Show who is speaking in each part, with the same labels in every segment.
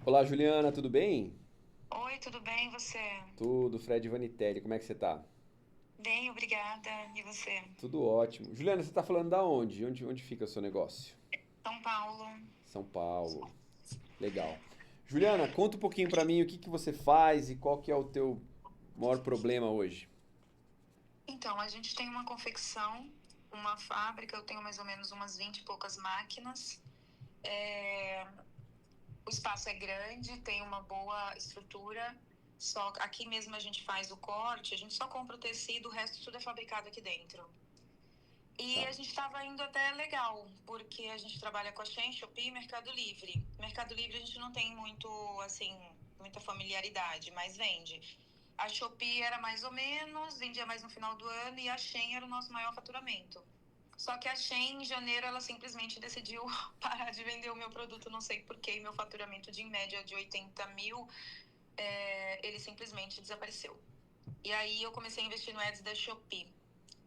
Speaker 1: Olá, Juliana, tudo bem?
Speaker 2: Oi, tudo bem, e você?
Speaker 1: Tudo, Fred Vanitelli, como é que você tá?
Speaker 2: Bem, obrigada. E você?
Speaker 1: Tudo ótimo. Juliana, você tá falando da onde? Onde fica o seu negócio?
Speaker 2: São Paulo.
Speaker 1: São Paulo. Legal. Juliana, conta um pouquinho pra mim o que que você faz e qual que é o teu maior problema hoje.
Speaker 2: Então, a gente tem uma confecção, uma fábrica, eu tenho mais ou menos umas 20 e poucas máquinas. É, O espaço é grande, tem uma boa estrutura. Só aqui mesmo a gente faz o corte, a gente só compra o tecido, o resto tudo é fabricado aqui dentro. E
Speaker 1: Tá.
Speaker 2: a gente estava indo até legal, porque a gente trabalha com a Shein, Shopee e Mercado Livre. Mercado Livre a gente não tem muito, assim, muita familiaridade, mas vende. A Shopee era mais ou menos, vendia mais no final do ano, e a Shein era o nosso maior faturamento. Só que a Shein, em janeiro, ela simplesmente decidiu parar de vender o meu produto, não sei por quê, e meu faturamento de em média de 80 mil, ele simplesmente desapareceu. E aí eu comecei a investir no Ads da Shopee.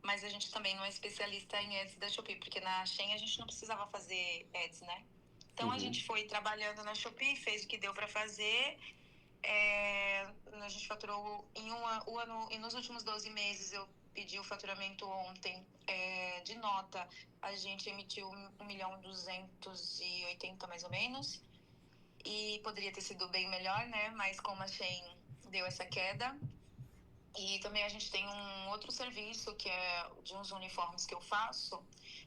Speaker 2: Mas a gente também não é especialista em ads da Shopee, porque na Shein a gente não precisava fazer ads, né? Então a
Speaker 1: Uhum.
Speaker 2: gente foi trabalhando na Shopee, fez o que deu para fazer. A gente faturou em o ano, e nos últimos 12 meses eu pedi o faturamento ontem, de nota, a gente emitiu 1.280.000 mais ou menos, e poderia ter sido bem melhor, né? Mas como a Shein deu essa queda, e também a gente tem um outro serviço que é de uns uniformes que eu faço.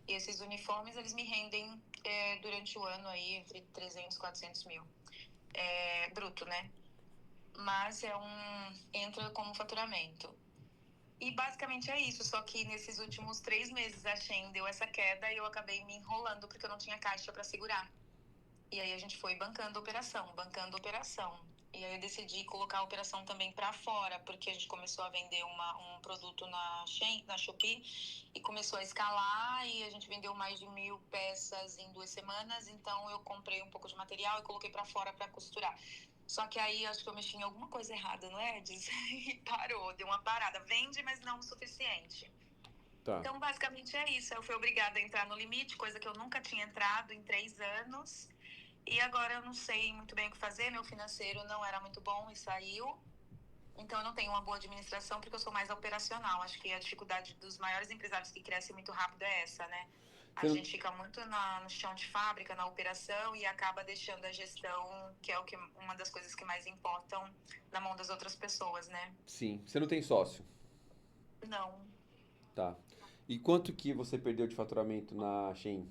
Speaker 2: E esses uniformes, eles me rendem durante o ano aí entre 300 e 400 mil. Bruto, né? Mas entra como faturamento. E basicamente é isso. Só que nesses últimos 3 meses a Shein deu essa queda e eu acabei me enrolando porque eu não tinha caixa para segurar. E aí a gente foi bancando operação, bancando operação. E aí eu decidi colocar a operação também para fora, porque a gente começou a vender um produto na Shein, na Shopee, e começou a escalar, e a gente vendeu mais de 1.000 peças em 2 semanas. Então eu comprei um pouco de material e coloquei para fora para costurar. Só que aí acho que eu mexi em alguma coisa errada no Eds e parou, deu uma parada. Vende, mas não o suficiente.
Speaker 1: Tá.
Speaker 2: Então, basicamente é isso. Eu fui obrigada a entrar no limite, coisa que eu nunca tinha entrado em 3 anos. E agora eu não sei muito bem o que fazer. Meu financeiro não era muito bom e saiu. Então, eu não tenho uma boa administração porque eu sou mais operacional. Acho que a dificuldade dos maiores empresários que crescem muito rápido é essa, né? A
Speaker 1: Você não...
Speaker 2: gente fica muito no chão de fábrica, na operação, e acaba deixando a gestão, que é uma das coisas que mais importam, na mão das outras pessoas, né?
Speaker 1: Sim, você não tem sócio.
Speaker 2: Não.
Speaker 1: Tá. E quanto que você perdeu de faturamento na Shein?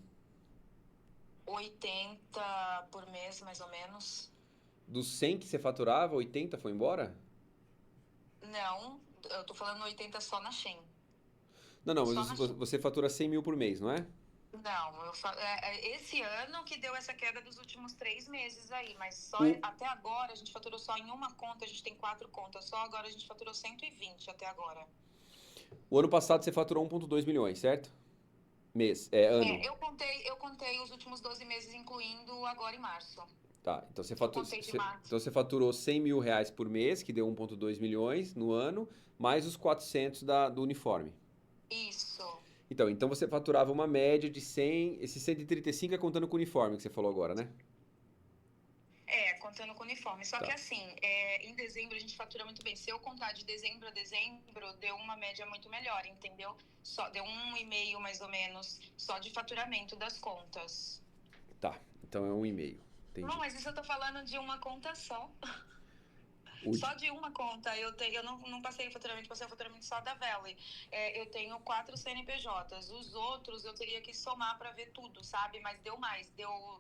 Speaker 2: 80 por mês, mais ou menos.
Speaker 1: Dos 100 que você faturava, 80 foi embora?
Speaker 2: Não, eu tô falando 80 só na Shein.
Speaker 1: Não, não,
Speaker 2: Só
Speaker 1: mas
Speaker 2: na Shein.
Speaker 1: você fatura 100 mil por mês, não é?
Speaker 2: Não, esse ano que deu essa queda dos últimos 3 meses aí, mas só
Speaker 1: O,
Speaker 2: até agora a gente faturou só em uma conta, a gente tem 4 contas, só agora a gente faturou 120 até agora.
Speaker 1: o ano passado você faturou 1,2 milhões, certo? Mês, é ano.
Speaker 2: Eu contei os últimos 12 meses, incluindo agora em março.
Speaker 1: Tá,
Speaker 2: Eu contei de
Speaker 1: então
Speaker 2: março.
Speaker 1: você faturou 100 mil reais por mês, que deu 1,2 milhões no ano, mais os 400 do uniforme.
Speaker 2: Isso.
Speaker 1: Então você faturava uma média de 100, esses 135 é contando com o uniforme que você falou agora, né?
Speaker 2: Contando com o uniforme. Só que
Speaker 1: Tá.
Speaker 2: assim, em dezembro a gente fatura muito bem. Se eu contar de dezembro a dezembro, deu uma média muito melhor, entendeu? Só deu 1,5 mais ou menos, só de faturamento das contas.
Speaker 1: Tá, então é 1,5.
Speaker 2: Não,
Speaker 1: Entendi.
Speaker 2: mas isso eu tô falando de uma conta só.
Speaker 1: O
Speaker 2: Só
Speaker 1: de-
Speaker 2: de uma conta. Eu não passei o faturamento, passei o faturamento só da Valley. Eu tenho 4 CNPJs. Os outros eu teria que somar para ver tudo, sabe? Mas deu mais, deu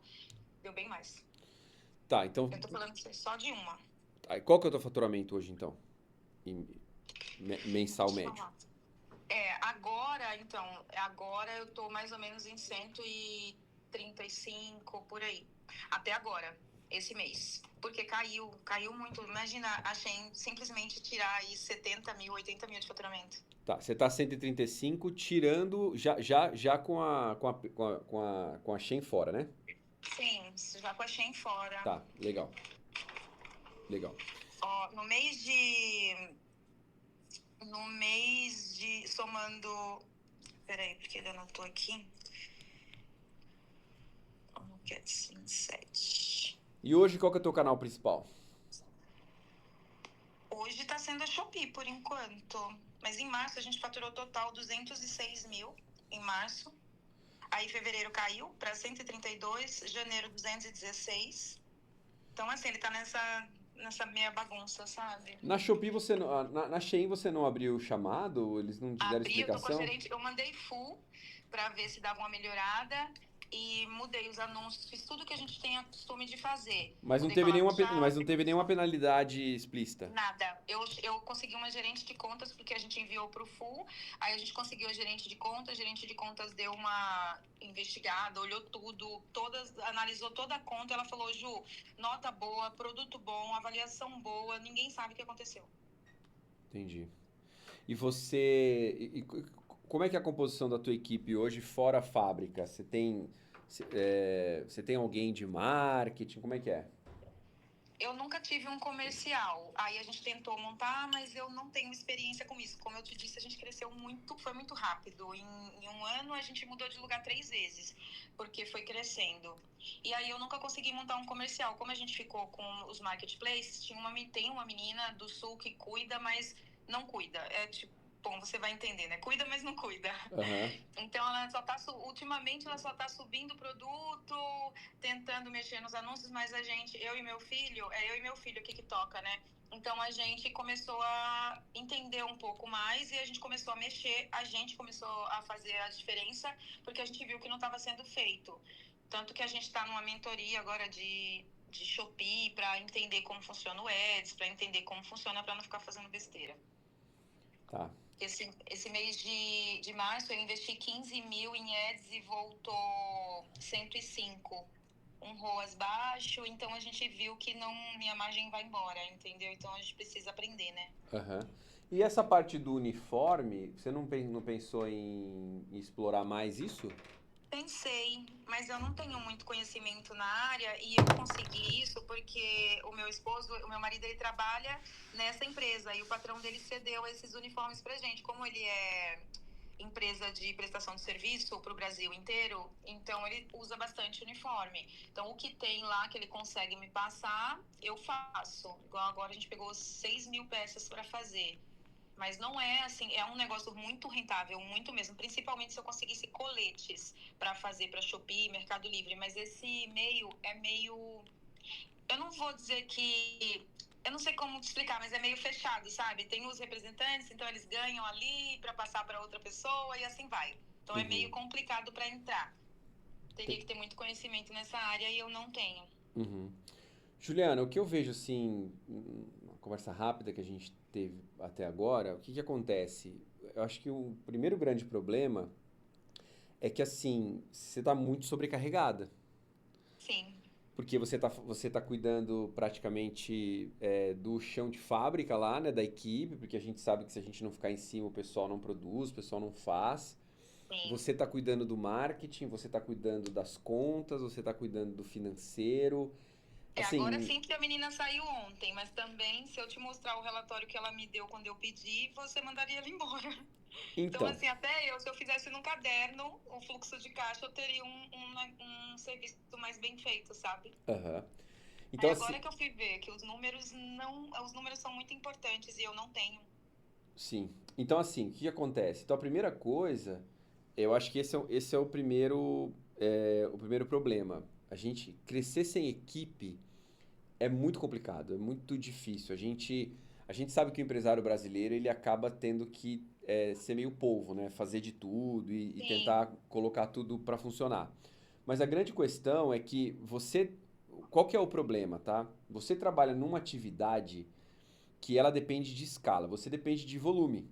Speaker 2: bem mais.
Speaker 1: Tá, então,
Speaker 2: Eu tô falando só de uma.
Speaker 1: qual que é o teu faturamento hoje, então? Em mensal
Speaker 2: Deixa eu
Speaker 1: médio.
Speaker 2: falar. Agora eu tô mais ou menos em 135 por aí. Até agora, esse mês. Porque caiu muito. Imagina a Shein simplesmente tirar aí 70 mil, 80 mil de faturamento.
Speaker 1: Tá, você tá 135 tirando já com a Shein fora, né?
Speaker 2: Sim, já com a Shein fora.
Speaker 1: Tá, legal, legal.
Speaker 2: Ó, somando. Peraí, porque ele anotou aqui. Como que é assim, 7.
Speaker 1: E hoje qual que é o teu canal principal?
Speaker 2: Hoje tá sendo a Shopee, por enquanto. Mas em março a gente faturou total 206 mil, em março. Aí fevereiro caiu para 132, janeiro 216. Então, assim, ele tá nessa meia bagunça, sabe?
Speaker 1: Na Shopee você não, na Shein você não abriu o chamado? Eles não te deram
Speaker 2: Abri, eu tô com a
Speaker 1: explicação?
Speaker 2: gerente, eu mandei full para ver se dava uma melhorada e mudei os anúncios, fiz tudo que a gente tem a costume de fazer.
Speaker 1: Mas não
Speaker 2: Mudei
Speaker 1: teve nenhuma, mas
Speaker 2: palavra-chave,
Speaker 1: não teve nenhuma penalidade explícita.
Speaker 2: nada. Eu consegui uma gerente de contas porque a gente enviou para o full, aí a gente conseguiu a gerente de contas deu uma investigada, olhou tudo, analisou toda a conta, ela falou, Ju, nota boa, produto bom, avaliação boa, ninguém sabe o que aconteceu.
Speaker 1: Entendi. E você, como é que é a composição da tua equipe hoje fora a fábrica? Você tem alguém de marketing? Como é que é?
Speaker 2: Eu nunca tive um comercial. Aí a gente tentou montar, mas eu não tenho experiência com isso. Como eu te disse, a gente cresceu muito, foi muito rápido. Em um ano a gente mudou de lugar 3 vezes, porque foi crescendo. E aí eu nunca consegui montar um comercial. Como a gente ficou com os marketplaces, tem uma menina do sul que cuida, mas não cuida. É tipo, bom, você vai entender, né? Cuida, mas não cuida.
Speaker 1: Aham.
Speaker 2: Então ela só tá, ultimamente ela só tá subindo o produto, tentando mexer nos anúncios, mas eu e meu filho, é eu e meu filho aqui que toca, né? Então a gente começou a entender um pouco mais e a gente começou a mexer, a gente começou a fazer a diferença, porque a gente viu que não estava sendo feito. Tanto que a gente está numa mentoria agora de Shopee para entender como funciona o Ads, para entender como funciona para não ficar fazendo besteira.
Speaker 1: Tá.
Speaker 2: Esse mês de março eu investi 15 mil em ads e voltou 105. Um ROAS baixo, então a gente viu que não, minha margem vai embora, entendeu? Então a gente precisa aprender, né?
Speaker 1: Aham. E essa parte do uniforme, você não pensou em explorar mais isso?
Speaker 2: Pensei, mas eu não tenho muito conhecimento na área e eu consegui isso porque o meu marido, ele trabalha nessa empresa e o patrão dele cedeu esses uniformes pra gente. Como ele é empresa de prestação de serviço para o Brasil inteiro, então ele usa bastante uniforme. Então o que tem lá que ele consegue me passar, eu faço. Igual agora a gente pegou 6 mil peças para fazer. Mas não é assim, é um negócio muito rentável, muito mesmo. Principalmente se eu conseguisse coletes para fazer para Shopee, Mercado Livre. Mas esse meio é meio. Eu não vou dizer que. Eu não sei como te explicar, mas é meio fechado, sabe? Tem os representantes, então eles ganham ali para passar para outra pessoa e assim vai. Então é meio
Speaker 1: Uhum.
Speaker 2: complicado para entrar. Teria que ter muito conhecimento nessa área e eu não tenho.
Speaker 1: Uhum. Juliana, o que eu vejo assim, uma conversa rápida que a gente teve até agora, o que que acontece? Eu acho que o primeiro grande problema é que assim, você está muito sobrecarregada.
Speaker 2: Sim,
Speaker 1: Porque você tá cuidando praticamente do chão de fábrica lá, né, da equipe, porque a gente sabe que se a gente não ficar em cima, o pessoal não produz, o pessoal não faz.
Speaker 2: sim.
Speaker 1: Você tá cuidando do marketing, você tá cuidando das contas, você tá cuidando do financeiro.
Speaker 2: É, agora
Speaker 1: Assim,
Speaker 2: sim que a menina saiu ontem, mas também se eu te mostrar o relatório que ela me deu quando eu pedi, você mandaria ela embora. Então,
Speaker 1: então,
Speaker 2: assim, até eu, se eu fizesse num caderno o fluxo de caixa, eu teria um serviço mais bem feito, sabe?
Speaker 1: aham. Então,
Speaker 2: Aí
Speaker 1: assim,
Speaker 2: agora que eu fui ver que os números são muito importantes e eu não tenho.
Speaker 1: sim. Então, assim, o que que acontece? Então, a primeira coisa, eu acho que esse é o primeiro problema. A gente crescer sem equipe é muito complicado, é muito difícil. A gente sabe que o empresário brasileiro ele acaba tendo que ser meio polvo, né? Fazer de tudo e
Speaker 2: Sim,
Speaker 1: tentar colocar tudo para funcionar. Mas a grande questão é que qual que é o problema, tá? Você trabalha numa atividade que ela depende de escala, você depende de volume.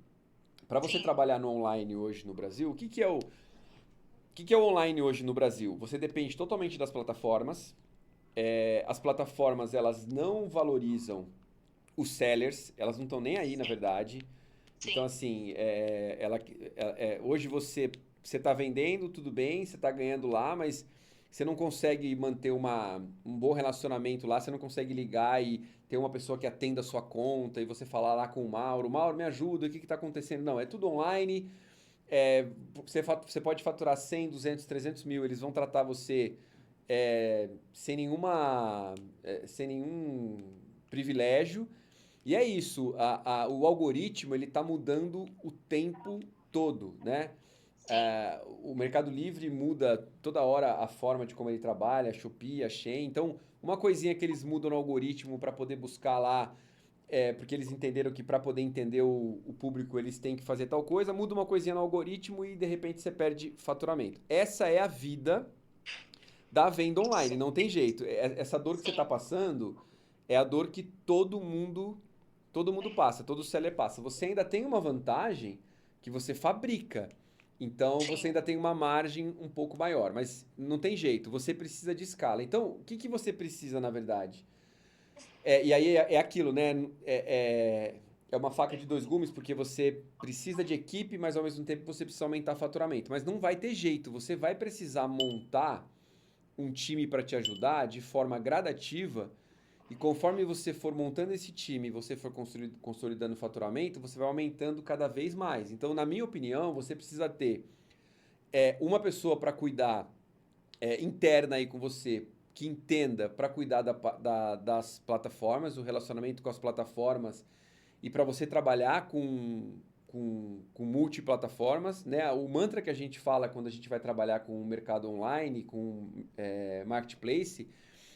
Speaker 1: Para você
Speaker 2: sim,
Speaker 1: trabalhar no online hoje no Brasil, o que que é o online hoje no Brasil? Você depende totalmente das plataformas. As plataformas elas não valorizam os sellers, elas não estão nem aí, na
Speaker 2: sim,
Speaker 1: verdade. Então,
Speaker 2: sim.
Speaker 1: assim, hoje você está vendendo, tudo bem, você está ganhando lá, mas você não consegue manter um bom relacionamento lá, você não consegue ligar e ter uma pessoa que atenda a sua conta e você falar lá com o Mauro, Mauro, me ajuda, o que está acontecendo? Não, é tudo online, você pode faturar 100, 200, 300 mil, eles vão tratar você sem sem nenhum privilégio. E é isso, o algoritmo ele está mudando o tempo todo, né?
Speaker 2: Sim,
Speaker 1: O Mercado Livre muda toda hora a forma de como ele trabalha, a Shopee, a Shein. Então, uma coisinha que eles mudam no algoritmo para poder buscar lá, porque eles entenderam que para poder entender o público eles têm que fazer tal coisa, muda uma coisinha no algoritmo e de repente você perde faturamento. Essa é a vida da venda online, não tem jeito. Essa dor que você está
Speaker 2: sim.
Speaker 1: passando é a dor que todo mundo passa, todo seller passa. Você ainda tem uma vantagem que você fabrica. Então você
Speaker 2: Sim,
Speaker 1: ainda tem uma margem um pouco maior, mas não tem jeito, você precisa de escala. Então, o que que você precisa na verdade? E aí é aquilo, né? É uma faca de dois gumes, porque você precisa de equipe, mas ao mesmo tempo você precisa aumentar faturamento. Mas não vai ter jeito, você vai precisar montar um time para te ajudar de forma gradativa e conforme você for montando esse time, você for consolidando o faturamento, você vai aumentando cada vez mais. Então, na minha opinião, você precisa ter uma pessoa para cuidar interna aí com você, que entenda para cuidar das plataformas, o relacionamento com as plataformas e para você trabalhar com multiplataformas, né? O mantra que a gente fala quando a gente vai trabalhar com o mercado online, com marketplace,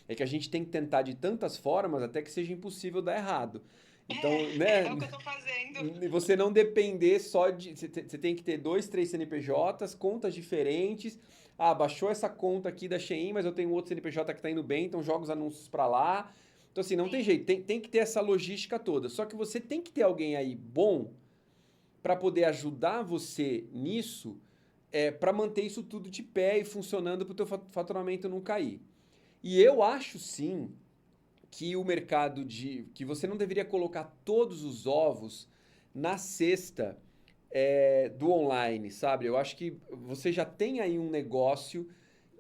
Speaker 1: é que a gente tem que tentar de tantas formas até que seja impossível dar errado. Então, né?
Speaker 2: é o que eu tô fazendo.
Speaker 1: Você não depender só de. Você tem que ter dois, três CNPJs, contas diferentes. Ah, baixou essa conta aqui da Shein, mas eu tenho outro CNPJ que tá indo bem, então joga os anúncios para lá. Então, assim, não tem
Speaker 2: Sim,
Speaker 1: jeito, tem que ter essa logística toda. Só que você tem que ter alguém aí bom para poder ajudar você nisso, para manter isso tudo de pé e funcionando para o teu faturamento não cair. E eu acho sim que o mercado que você não deveria colocar todos os ovos na cesta do online, sabe? Eu acho que você já tem aí um negócio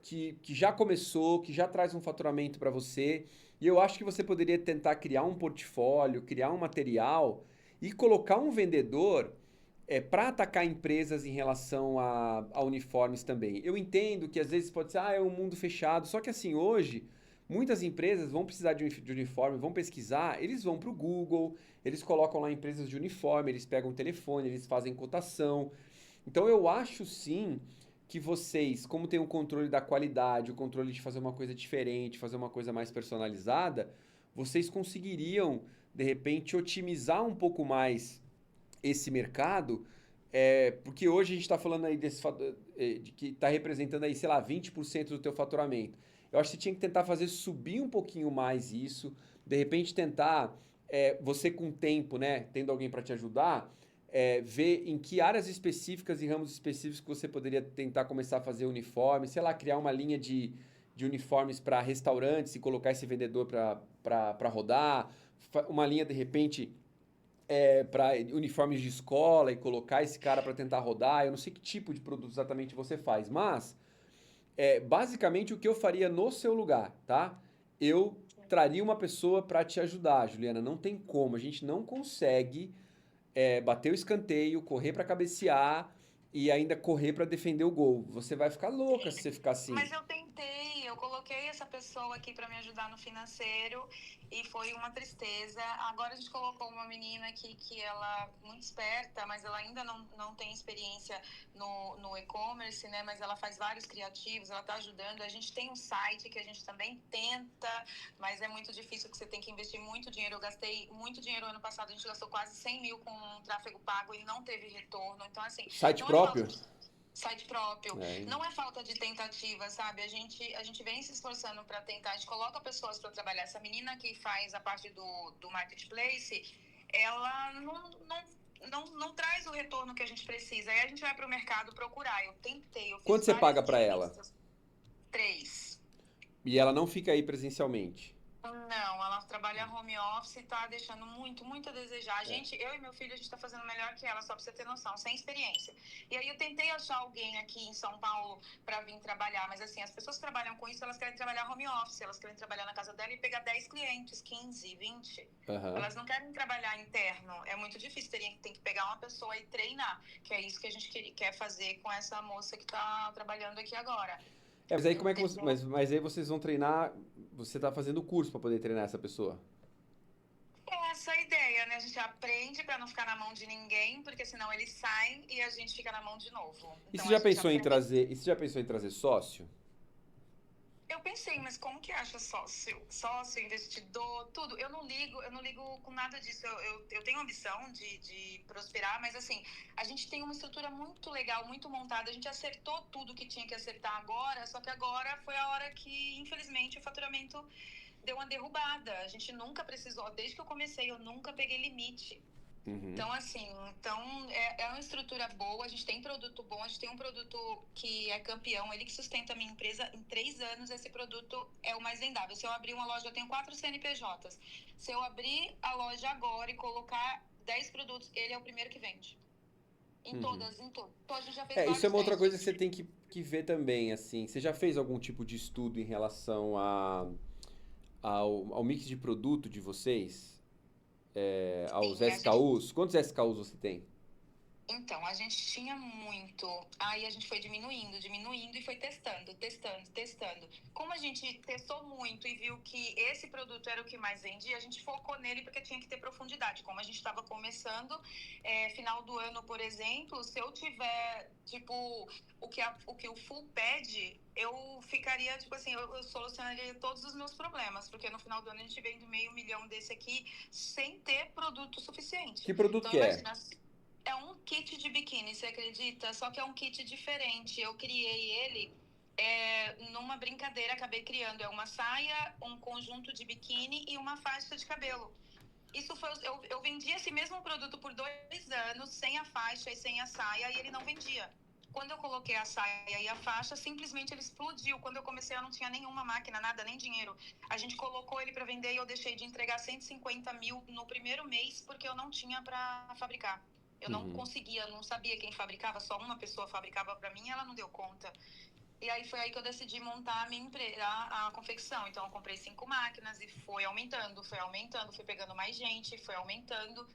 Speaker 1: que já começou, que já traz um faturamento para você, e eu acho que você poderia tentar criar um portfólio, criar um material e colocar um vendedor para atacar empresas em relação a uniformes também. Eu entendo que às vezes pode ser, é um mundo fechado, só que assim, hoje, muitas empresas vão precisar de uniforme, vão pesquisar, eles vão para o Google, eles colocam lá empresas de uniforme, eles pegam o telefone, eles fazem cotação. Então eu acho sim que vocês, como tem o controle da qualidade, o controle de fazer uma coisa diferente, fazer uma coisa mais personalizada, vocês conseguiriam, de repente, otimizar um pouco mais esse mercado, porque hoje a gente está falando aí de que está representando aí, sei lá, 20% do teu faturamento. Eu acho que você tinha que tentar fazer subir um pouquinho mais isso, de repente tentar, você com tempo, né, tendo alguém para te ajudar, ver em que áreas específicas e ramos específicos que você poderia tentar começar a fazer uniforme, sei lá, criar uma linha de uniformes para restaurantes e colocar esse vendedor para rodar, uma linha de repente para uniformes de escola e colocar esse cara para tentar rodar. Eu não sei que tipo de produto exatamente você faz, mas basicamente o que eu faria no seu lugar, tá? Eu traria uma pessoa para te ajudar, Juliana. Não tem como, a gente não consegue bater o escanteio, correr para cabecear e ainda correr para defender o gol. Você vai ficar louca se
Speaker 2: sim.
Speaker 1: você ficar assim.
Speaker 2: Mas eu tentei, eu coloquei essa pessoa aqui para me ajudar no financeiro e foi uma tristeza. Agora a gente colocou uma menina aqui que ela é muito esperta, mas ela ainda não tem experiência no e-commerce, né? Mas ela faz vários criativos, ela está ajudando. A gente tem um site que a gente também tenta, mas é muito difícil porque você tem que investir muito dinheiro. Eu gastei muito dinheiro ano passado, a gente gastou quase 100 mil com tráfego pago e não teve retorno. Então, assim,
Speaker 1: Site
Speaker 2: não é falta
Speaker 1: próprio?
Speaker 2: de site próprio.
Speaker 1: É.
Speaker 2: Não é falta de tentativa, sabe? A gente vem se esforçando para tentar, a gente coloca pessoas para trabalhar. Essa menina que faz a parte do marketplace, ela não traz o retorno que a gente precisa. Aí a gente vai para o mercado procurar. Eu tentei, eu fiz
Speaker 1: Quanto você
Speaker 2: várias
Speaker 1: paga para ela?
Speaker 2: entrevistas. 3.
Speaker 1: E ela não fica aí presencialmente.
Speaker 2: Não, ela trabalha home office e tá deixando muito a desejar. Eu e meu filho, a gente tá fazendo melhor que ela, só pra você ter noção, sem experiência. E aí eu tentei achar alguém aqui em São Paulo pra vir trabalhar, mas assim, as pessoas que trabalham com isso, elas querem trabalhar home office, elas querem trabalhar na casa dela e pegar 10 clientes, 15, 20.
Speaker 1: Aham.
Speaker 2: Elas não querem trabalhar interno, é muito difícil, tem que pegar uma pessoa e treinar, que é isso que a gente quer fazer com essa moça que tá trabalhando aqui agora.
Speaker 1: Mas aí como é que você,
Speaker 2: Entendeu?
Speaker 1: mas aí vocês vão treinar, você tá fazendo curso para poder treinar essa pessoa?
Speaker 2: É essa a ideia, né? A gente aprende para não ficar na mão de ninguém, porque senão eles saem e a gente fica na mão de novo.
Speaker 1: E você
Speaker 2: Então a
Speaker 1: já
Speaker 2: gente
Speaker 1: pensou em
Speaker 2: aprende.
Speaker 1: trazer, e você já pensou em trazer sócio?
Speaker 2: Eu pensei, mas como que acha sócio, investidor, tudo? Eu não ligo com nada disso. Eu tenho ambição de prosperar, mas assim, a gente tem uma estrutura muito legal, muito montada. A gente acertou tudo que tinha que acertar agora, só que agora foi a hora que, infelizmente, o faturamento deu uma derrubada. A gente nunca precisou, desde que eu comecei, eu nunca peguei limite.
Speaker 1: Uhum,
Speaker 2: Então, assim, é uma estrutura boa, a gente tem produto bom, a gente tem um produto que é campeão, ele que sustenta a minha empresa. Em 3 anos, esse produto é o mais vendável. Se eu abrir uma loja, eu tenho 4 CNPJs. Se eu abrir a loja agora e colocar 10 produtos, ele é o primeiro que vende. Em
Speaker 1: uhum.
Speaker 2: todas, em todas. Então, a gente já fez
Speaker 1: Isso é
Speaker 2: vários
Speaker 1: uma outra coisa que
Speaker 2: testes.
Speaker 1: você tem que ver também, assim. Você já fez algum tipo de estudo em relação ao mix de produto de vocês? Aos
Speaker 2: Sim, a gente
Speaker 1: SKUs? Quantos SKUs você tem?
Speaker 2: Então, a gente tinha muito. Aí a gente foi diminuindo e foi testando. Como a gente testou muito e viu que esse produto era o que mais vendia, a gente focou nele porque tinha que ter profundidade. Como a gente estava começando, final do ano, por exemplo, se eu tiver, tipo, o que o full pede, eu ficaria, tipo assim, eu solucionaria todos os meus problemas, porque no final do ano a gente vende 500.000 desse aqui sem ter produto suficiente.
Speaker 1: Que produto
Speaker 2: Então,
Speaker 1: que é?
Speaker 2: imagina. É um kit de biquíni, você acredita? Só que é um kit diferente. Eu criei ele numa brincadeira, acabei criando. É uma saia, um conjunto de biquíni e uma faixa de cabelo. Isso foi. Eu vendi esse mesmo produto por 2 anos, sem a faixa e sem a saia, e ele não vendia. Quando eu coloquei a saia e a faixa, simplesmente ele explodiu. Quando eu comecei, eu não tinha nenhuma máquina, nada, nem dinheiro. A gente colocou ele para vender e eu deixei de entregar 150.000 no primeiro mês, porque eu não tinha para fabricar. Eu não
Speaker 1: Uhum.
Speaker 2: conseguia, não sabia quem fabricava, só uma pessoa fabricava para mim e ela não deu conta. E aí foi aí que eu decidi montar a minha empresa, a confecção. Então eu comprei 5 máquinas e foi pegando mais gente, foi aumentando.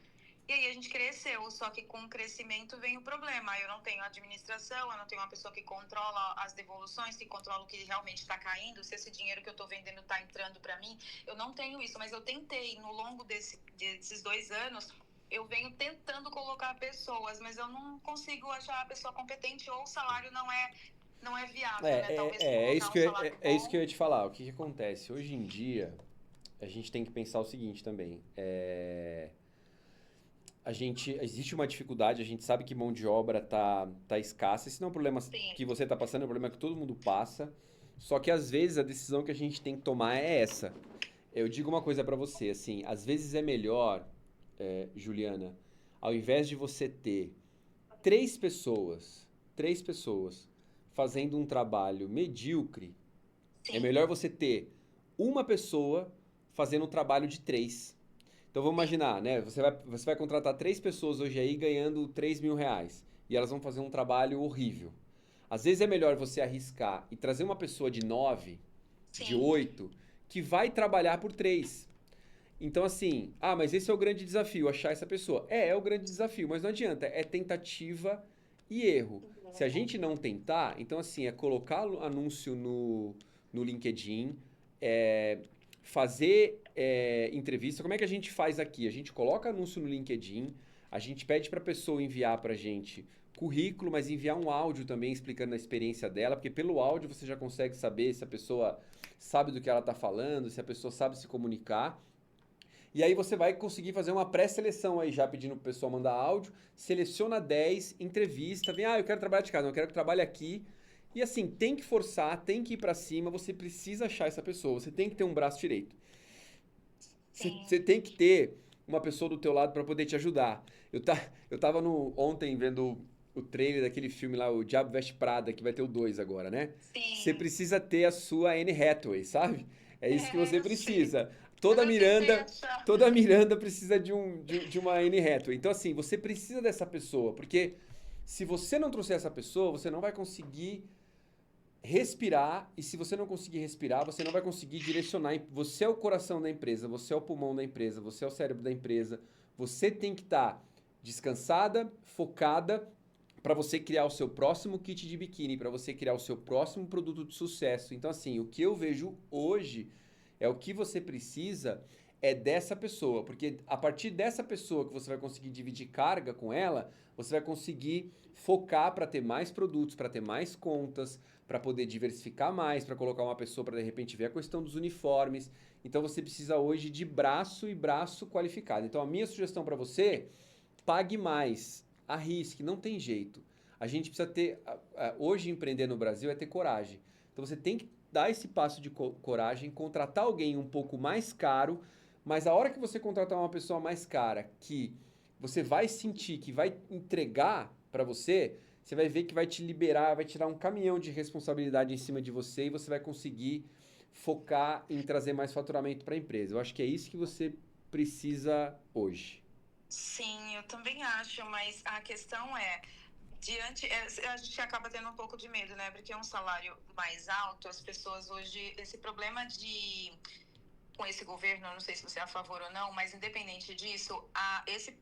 Speaker 2: E aí a gente cresceu, só que com o crescimento vem o problema. Eu não tenho administração, eu não tenho uma pessoa que controla as devoluções, que controla o que realmente está caindo, se esse dinheiro que eu estou vendendo está entrando para mim. Eu não tenho isso, mas eu tentei, no longo desses 2 anos, eu venho tentando colocar pessoas, mas eu não consigo achar a pessoa competente ou o salário não é viável, né? Talvez para colocar um salário
Speaker 1: É isso que eu
Speaker 2: bom.
Speaker 1: ia te falar. O que que acontece? Hoje em dia, a gente tem que pensar o seguinte também. Existe uma dificuldade, a gente sabe que mão de obra tá escassa. Esse não é um problema
Speaker 2: Sim,
Speaker 1: que você tá passando, é um problema que todo mundo passa. Só que às vezes a decisão que a gente tem que tomar é essa. Eu digo uma coisa pra você, assim, às vezes é melhor, Juliana, ao invés de você ter três pessoas, três pessoas fazendo um trabalho medíocre, é
Speaker 2: sim,
Speaker 1: melhor você ter uma pessoa fazendo um trabalho de três. Então vamos
Speaker 2: sim,
Speaker 1: imaginar, né? Você vai contratar três pessoas hoje aí ganhando R$ 3.000 e elas vão fazer um trabalho horrível. Às vezes é melhor você arriscar e trazer uma pessoa de 9, de
Speaker 2: sim,
Speaker 1: 8, que vai trabalhar por três. Então, assim, mas esse é o grande desafio, achar essa pessoa. É o grande desafio, mas não adianta, é tentativa e erro. Se a gente não tentar, então, assim, é colocar anúncio no LinkedIn, é, fazer entrevista. Como é que a gente faz aqui? A gente coloca anúncio no LinkedIn, a gente pede para a pessoa enviar para a gente currículo, mas enviar um áudio também explicando a experiência dela, porque pelo áudio você já consegue saber se a pessoa sabe do que ela está falando, se a pessoa sabe se comunicar. E aí você vai conseguir fazer uma pré-seleção aí, já pedindo pro pessoal mandar áudio, seleciona 10, entrevista, vem, eu quero trabalhar de casa, não quero que trabalhe aqui. E assim, tem que forçar, tem que ir pra cima, você precisa achar essa pessoa, você tem que ter um braço direito. Você
Speaker 2: sim.
Speaker 1: tem que ter uma pessoa do teu lado para poder te ajudar. Eu tava ontem vendo o trailer daquele filme lá, o Diabo Veste Prada, que vai ter o 2 agora, né? Você
Speaker 2: Sim.
Speaker 1: precisa ter a sua Anne Hathaway, sabe? É isso que você
Speaker 2: Eu sei.
Speaker 1: precisa.
Speaker 2: Mas
Speaker 1: Toda
Speaker 2: eu tentei
Speaker 1: Miranda,
Speaker 2: achar.
Speaker 1: toda Miranda precisa de uma Anne Hathaway. Então assim, você precisa dessa pessoa, porque se você não trouxer essa pessoa, você não vai conseguir respirar, e se você não conseguir respirar, você não vai conseguir direcionar. Você é o coração da empresa, você é o pulmão da empresa, você é o cérebro da empresa. Você tem que estar descansada, focada, para você criar o seu próximo kit de biquíni, para você criar o seu próximo produto de sucesso. Então, assim, o que eu vejo hoje é o que você precisa é dessa pessoa, porque a partir dessa pessoa que você vai conseguir dividir carga com ela, você vai conseguir focar para ter mais produtos, para ter mais contas, para poder diversificar mais, para colocar uma pessoa para de repente ver a questão dos uniformes. Então você precisa hoje de braço e braço qualificado. Então a minha sugestão para você, pague mais, arrisque, não tem jeito. A gente precisa ter, hoje empreender no Brasil é ter coragem. Então você tem que dar esse passo de coragem, contratar alguém um pouco mais caro, mas a hora que você contratar uma pessoa mais cara, que você vai sentir que vai entregar para você, você vai ver que vai te liberar, vai tirar um caminhão de responsabilidade em cima de você e você vai conseguir focar em trazer mais faturamento para a empresa. Eu acho que é isso que você precisa hoje.
Speaker 2: Sim, eu também acho, mas a questão é, a gente acaba tendo um pouco de medo, né? Porque um salário mais alto, as pessoas hoje, esse problema de com esse governo, eu não sei se você é a favor ou não, mas independente disso,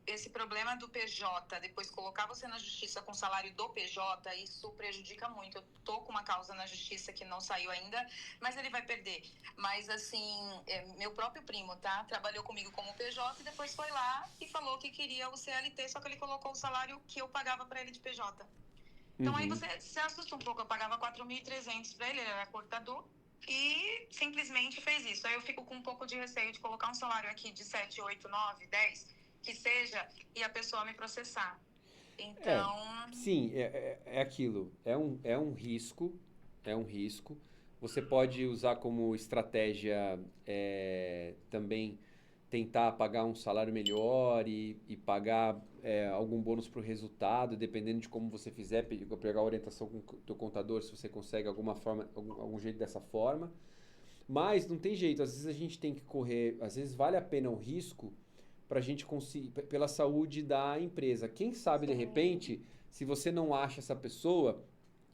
Speaker 2: esse problema do PJ, depois colocar você na justiça com o salário do PJ, isso prejudica muito. Eu tô com uma causa na justiça que não saiu ainda, mas ele vai perder. Mas, assim, meu próprio primo, tá? Trabalhou comigo como PJ e depois foi lá e falou que queria o CLT, só que ele colocou o salário que eu pagava para ele de PJ. Então, aí
Speaker 1: Uhum.
Speaker 2: você se assusta um pouco. Eu pagava 4.300 para ele, ele era cortador. E simplesmente fez isso. Aí eu fico com um pouco de receio de colocar um salário aqui de 7, 8, 9, 10, que seja, e a pessoa me processar.
Speaker 1: É,
Speaker 2: Então,
Speaker 1: sim, é aquilo. É um risco, é um risco. Você pode usar como estratégia também tentar pagar um salário melhor e pagar algum bônus para o resultado, dependendo de como você fizer, pegar a orientação com o teu contador, se você consegue alguma forma, algum jeito dessa forma. Mas não tem jeito, às vezes a gente tem que correr, às vezes vale a pena o risco para a gente conseguir, pela saúde da empresa. Quem sabe, de
Speaker 2: sim,
Speaker 1: repente, se você não acha essa pessoa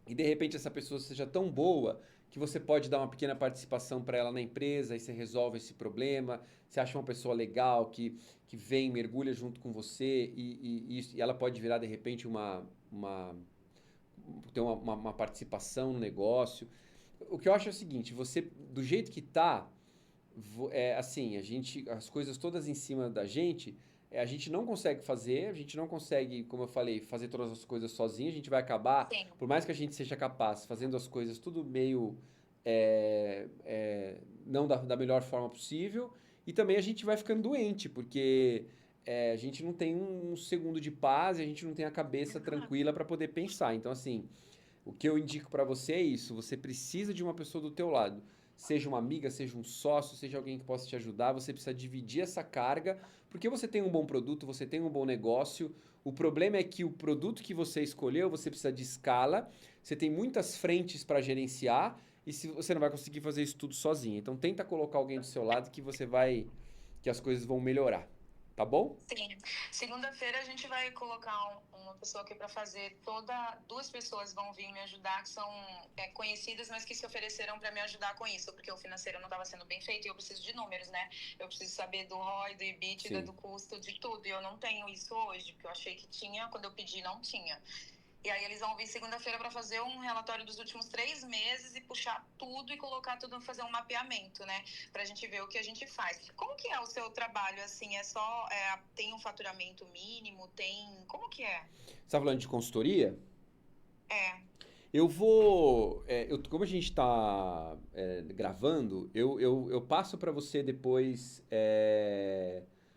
Speaker 1: e de repente essa pessoa seja tão boa que você pode dar uma pequena participação para ela na empresa e você resolve esse problema. Você acha uma pessoa legal que vem, mergulha junto com você e ela pode virar de repente ter uma participação no negócio. O que eu acho é o seguinte, você, do jeito que tá, assim, as coisas todas em cima da gente, a gente não consegue fazer, a gente não consegue, como eu falei, fazer todas as coisas sozinho, a gente vai acabar,
Speaker 2: sim.
Speaker 1: por mais que a gente seja capaz, fazendo as coisas tudo meio, não da melhor forma possível, e também a gente vai ficando doente, porque a gente não tem um segundo de paz, e a gente não tem a cabeça tranquila para poder pensar. Então, assim, o que eu indico para você é isso, você precisa de uma pessoa do teu lado. Seja uma amiga, seja um sócio, seja alguém que possa te ajudar, você precisa dividir essa carga, porque você tem um bom produto, você tem um bom negócio. O problema é que o produto que você escolheu, você precisa de escala, você tem muitas frentes para gerenciar e se você não vai conseguir fazer isso tudo sozinho. Então tenta colocar alguém do seu lado que as coisas vão melhorar, tá bom?
Speaker 2: Sim. Segunda-feira a gente vai colocar uma pessoa aqui para fazer duas pessoas vão vir me ajudar, que são conhecidas, mas que se ofereceram para me ajudar com isso, porque o financeiro não estava sendo bem feito e eu preciso de números, né? Eu preciso saber do ROI, do EBITDA,
Speaker 1: Sim.
Speaker 2: do custo, de tudo. E eu não tenho isso hoje, porque eu achei que tinha, quando eu pedi, não tinha. E aí eles vão vir segunda-feira para fazer um relatório dos últimos 3 meses e puxar tudo e colocar tudo, fazer um mapeamento, né? Pra gente ver o que a gente faz. Como que é o seu trabalho, assim? Tem um faturamento mínimo? Como que é?
Speaker 1: Você está falando de consultoria?
Speaker 2: É,
Speaker 1: Eu vou. Como a gente está gravando, eu passo para você depois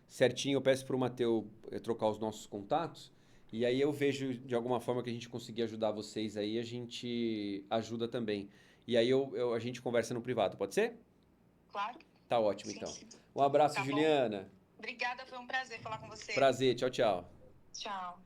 Speaker 1: certinho. Eu peço para o Matheus trocar os nossos contatos. E aí eu vejo de alguma forma que a gente conseguir ajudar vocês aí, a gente ajuda também. E aí a gente conversa no privado, pode ser?
Speaker 2: claro.
Speaker 1: Tá ótimo
Speaker 2: Sim,
Speaker 1: então.
Speaker 2: sim.
Speaker 1: Um abraço,
Speaker 2: Tá bom.
Speaker 1: Juliana.
Speaker 2: Obrigada, foi um prazer falar com você.
Speaker 1: Prazer, tchau, tchau.
Speaker 2: Tchau.